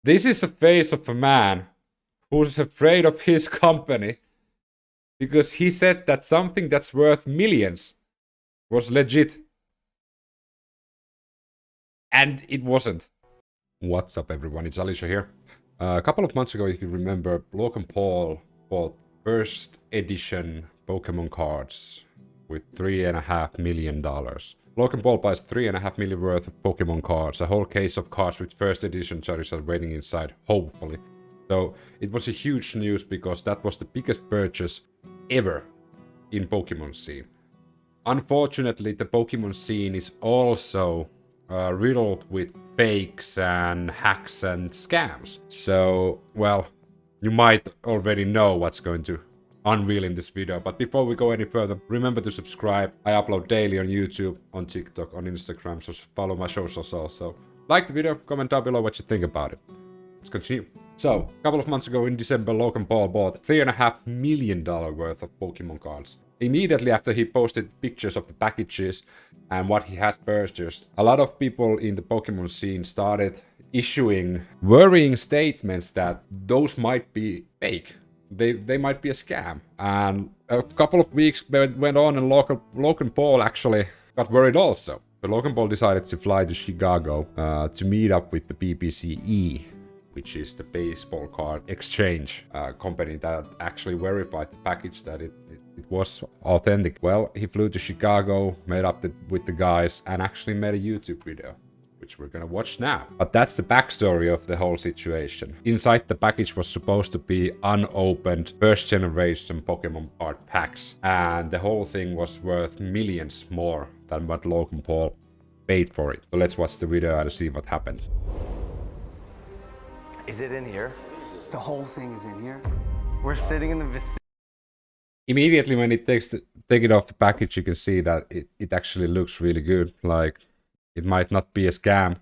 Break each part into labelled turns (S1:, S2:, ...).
S1: This is the face of a man who's afraid of his company because he said that something that's worth millions was legit. And it wasn't. What's up, everyone? It's Alicia here. A couple of months ago, if you remember, Logan Paul bought first edition Pokemon cards with $3.5 million. Logan Paul buys $3.5 million worth of Pokemon cards, a whole case of cards with first edition Charizard waiting inside, hopefully. So it was a huge news because that was the biggest purchase ever in Pokemon scene. Unfortunately, the Pokemon scene is also riddled with fakes and hacks and scams. So, well, you might already know what's going to unveil in this video. But before we go any further, remember to subscribe. I upload daily on YouTube, on TikTok, on Instagram, so follow my socials also. Like the video, comment down below what you think about it. Let's continue. So, a couple of months ago in December, Logan Paul bought $3.5 million worth of Pokemon cards. Immediately after he posted pictures of the packages and what he has purchased, a lot of people in the Pokemon scene started issuing worrying statements that those might be fake. They might be a scam. And a couple of weeks went on and Logan Paul actually got worried also. So Logan Paul decided to fly to Chicago to meet up with the BBCE, which is the baseball card exchange company that actually verified the package that it was authentic. Well, he flew to Chicago, met up with the guys, and actually made a YouTube video, which we're gonna watch now. But that's the backstory of the whole situation. Inside the package was supposed to be unopened first generation Pokemon card packs, and the whole thing was worth millions more than what Logan Paul paid for it. So let's watch the video and see what happened.
S2: Is it in here?
S3: The whole thing is in here.
S2: We're sitting in the vicinity.
S1: Immediately when it take it off the package, you can see that it actually looks really good. Like, it might not be a scam.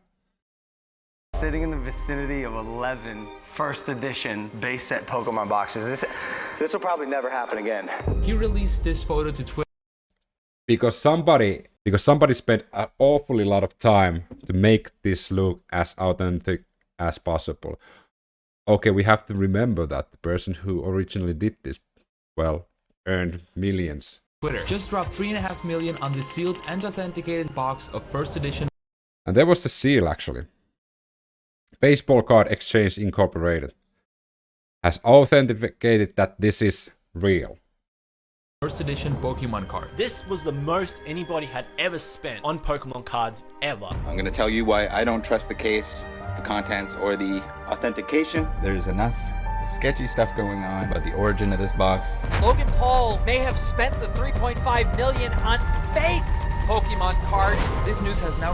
S2: Sitting in the vicinity of 11 first edition base set Pokemon boxes. This will probably never happen again.
S4: He released this photo to Twitter
S1: Because somebody spent an awfully lot of time to make this look as authentic as possible. Okay, we have to remember that the person who originally did this, well, earned millions.
S4: Twitter just dropped $3.5 million on the sealed and authenticated box of first edition
S1: And there was the seal, actually. Baseball Card Exchange Incorporated has authenticated that this is real.
S4: first edition Pokemon card.
S5: This was the most anybody had ever spent on Pokemon cards ever.
S6: I'm gonna tell you why I don't trust the case, the contents, or the authentication.
S7: There's enough sketchy stuff going on about the origin of this box.
S8: Logan Paul may have spent the $3.5 million on fake Pokemon cards.
S4: This news has now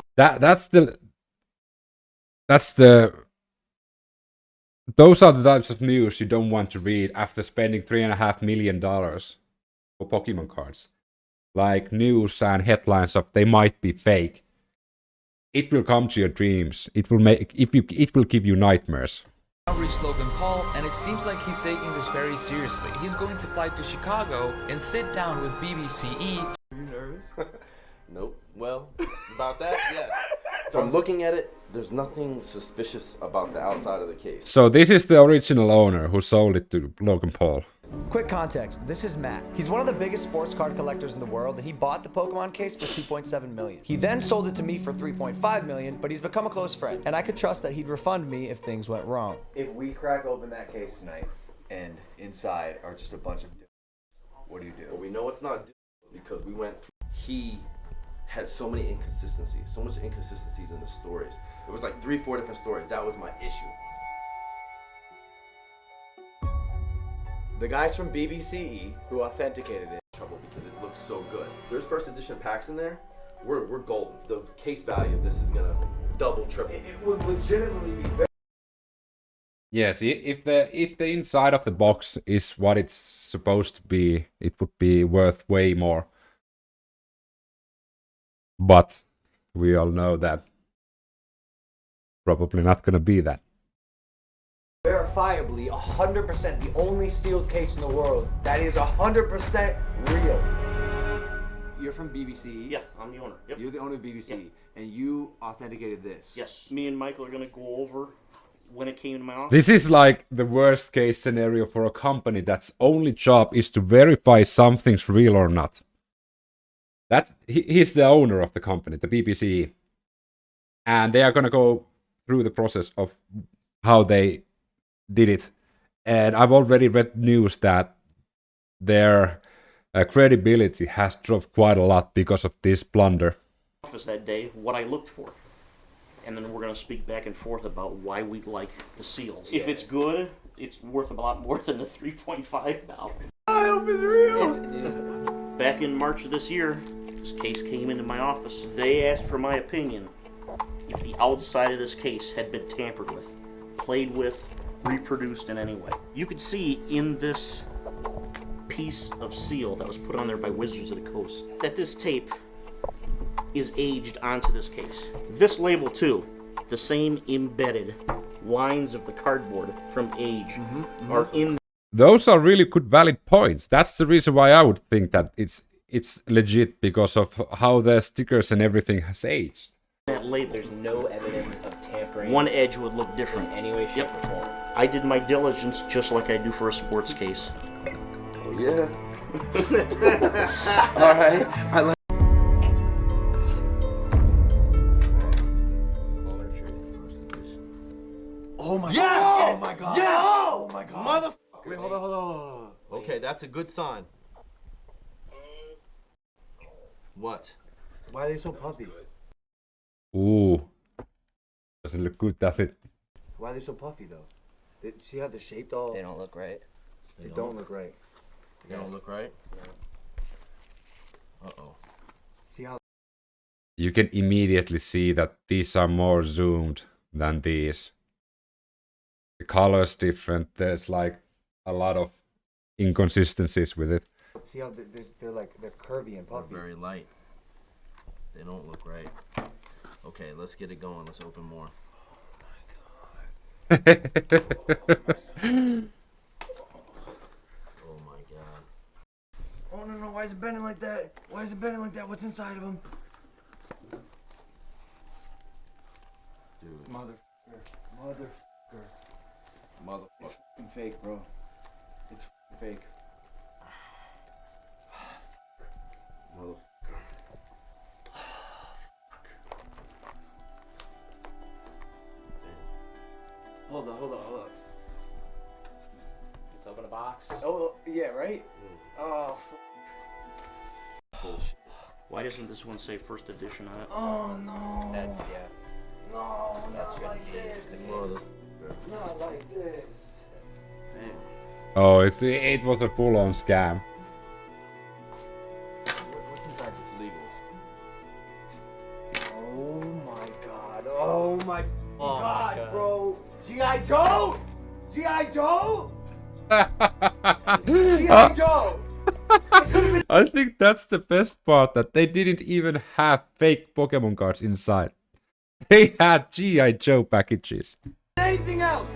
S1: those are the types of news you don't want to read after spending $3.5 million for Pokemon cards. Like news and headlines of they might be fake. It will come to your dreams. It will give you nightmares.
S4: reached Logan Paul, and it seems like he's taking this very seriously. He's going to fly to Chicago and sit down with BBCE.
S9: Are you nervous? Nope. Well, about that, yes. From looking at it, there's nothing suspicious about the outside of the case.
S1: So this is the original owner who sold it to Logan Paul.
S10: Quick context, this is Matt. He's one of the biggest sports card collectors in the world, and he bought the Pokemon case for $2.7 million. He then sold it to me for $3.5 million, but he's become a close friend, and I could trust that he'd refund me if things went wrong.
S3: If we crack open that case tonight and inside are just a bunch of what do you do?
S9: Well, we know it's not because we went through. He had so many inconsistencies, so much inconsistencies in the stories. It was like 3-4 different stories. That was my issue.
S3: The guys from BBCE who authenticated it.
S9: Trouble because it looks so good. There's first edition packs in there. We're golden. The case value of this is gonna double, triple.
S3: It would legitimately be very.
S1: Yes, if the inside of the box is what it's supposed to be, it would be worth way more. But we all know that probably not gonna be that.
S3: Verifiably 100% the only sealed case in the world that is 100% real. You're from BBCE?
S11: Yes, I'm the owner. Yep.
S3: You're the owner of BBCE,
S11: yep.
S3: And you authenticated this?
S11: Yes. Me and Michael are going to go over when it came to my office.
S1: This is like the worst case scenario for a company that's only job is to verify something's real or not. He's the owner of the company, the BBCE. And they are going to go through the process of how they did it. And I've already read news that their credibility has dropped quite a lot because of this blunder.
S11: Office that day, what I looked for. And then we're going to speak back and forth about why we like the seals. If it's good, it's worth a lot more than the 3.5 now.
S3: I hope it's real.
S11: Back in March of this year, this case came into my office. They asked for my opinion if the outside of this case had been tampered with, played with, reproduced in any way. You could see in this piece of seal that was put on there by Wizards of the Coast that this tape is aged onto this case. This label too, the same embedded lines of the cardboard from age are in.
S1: Those are really good valid points. That's the reason why I would think that it's legit, because of how the stickers and everything has aged.
S11: That label.
S12: There's no evidence of tampering.
S11: One edge would look different.
S12: In any way, shape, or form.
S11: I did my diligence just like I do for a sports case.
S9: Oh yeah. All right. I like.
S3: Oh my
S9: Yes!
S3: god. Oh my god.
S9: Yes!
S3: Oh my god.
S9: Motherfucker. Wait, hold on. Okay, that's a good sign. What?
S3: Why are they so puffy?
S1: Ooh. Doesn't look good, does it?
S3: Why are they so puffy though? See how they're shaped all?
S12: They don't look right.
S3: They don't look right.
S9: They don't look right? Uh-oh.
S3: See how?
S1: You can immediately see that these are more zoomed than these. The color's different. There's like a lot of inconsistencies with it.
S3: See how they're curvy and puffy.
S9: They're very light. They don't look right. Okay, let's get it going. Let's open more. Oh my god.
S3: Oh no, why is it bending like that? Why is it bending like that? What's inside of them?
S9: Dude.
S3: Motherfucker. It's f***ing fake, bro. It's f***ing fake.
S9: Motherfucker.
S3: Hold on.
S12: Let's open a box.
S3: Oh, yeah, right? Oh,
S9: Bullshit.
S11: Why doesn't this one say first edition on it?
S3: oh no.
S12: Yeah.
S3: No,
S12: That's
S3: not
S12: gonna
S3: like
S12: be
S3: this. Not like this.
S9: Damn.
S1: Oh, it was a full-on scam.
S3: What's inside this?
S9: Legal.
S3: Oh my god. Oh my
S12: Oh
S3: god,
S12: my god.
S3: bro. G.I Joe? G.I Joe? G.I Joe?
S1: I think that's the best part, that they didn't even have fake Pokemon cards inside. They had G.I Joe packages.
S3: Anything else?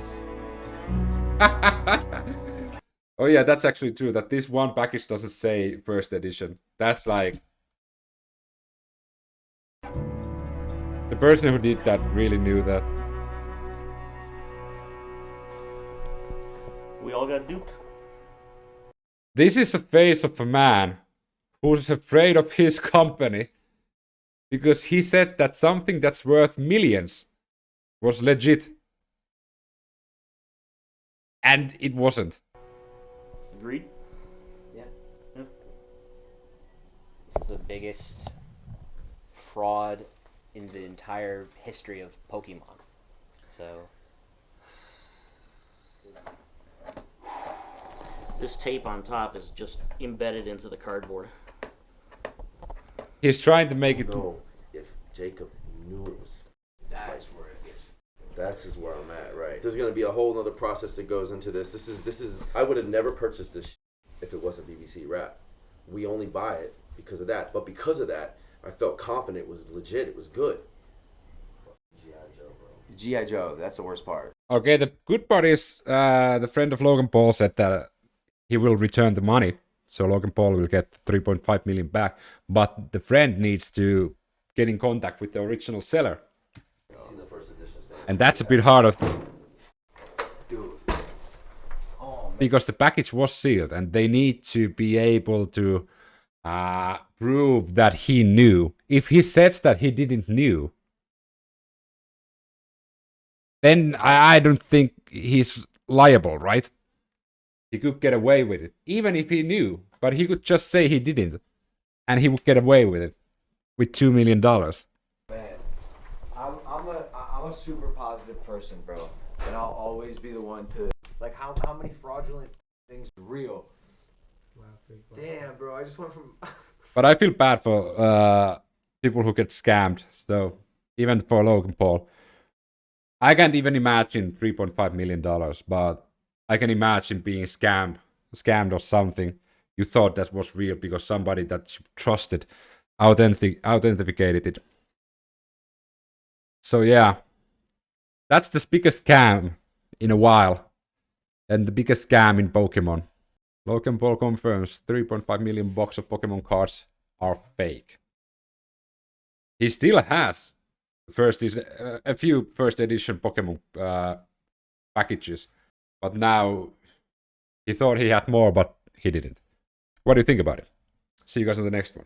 S1: Oh yeah, that's actually true, that this one package doesn't say first edition. That's like... The person who did that really knew that.
S11: We all got duped.
S1: This is the face of a man who's afraid of his company because he said that something that's worth millions was legit. And it wasn't.
S11: Agreed?
S12: Yeah.
S11: Yeah.
S12: This is the biggest fraud in the entire history of Pokemon. So
S11: This tape on top is just embedded into the cardboard.
S1: He's trying to make it...
S9: No, if Jacob knew it was...
S3: That's where it gets.
S9: That's is where I'm at, right? There's gonna be a whole other process that goes into this. This is. I would have never purchased this if it wasn't BBC Rap. We only buy it because of that. But because of that, I felt confident it was legit. It was good. G.I. Joe, bro.
S3: G.I Joe, that's the worst part.
S1: Okay, the good part is the friend of Logan Paul said that he will return the money. So Logan Paul will get 3.5 million back. But the friend needs to get in contact with the original seller.
S9: Seen the first edition stuff.
S1: And that's a bit hard of... because the package was sealed and they need to be able to prove that he knew. If he says that he didn't knew, then I don't think he's liable, right? He could get away with it, even if he knew, but he could just say he didn't, and he would get away with it with $2 million.
S3: Man, I'm a super positive person, bro, and I'll always be the one to like how many fraudulent things are real. Damn, bro, I just went from.
S1: But I feel bad for people who get scammed. So even for Logan Paul, I can't even imagine $3.5 million, but I can imagine being scammed or something. You thought that was real because somebody that you trusted authenticated it. So yeah, that's the biggest scam in a while, and the biggest scam in Pokemon. Logan Paul confirms 3.5 million box of Pokemon cards are fake. He still has a few first edition Pokemon packages, but now he thought he had more, but he didn't. What do you think about it? See you guys on the next one.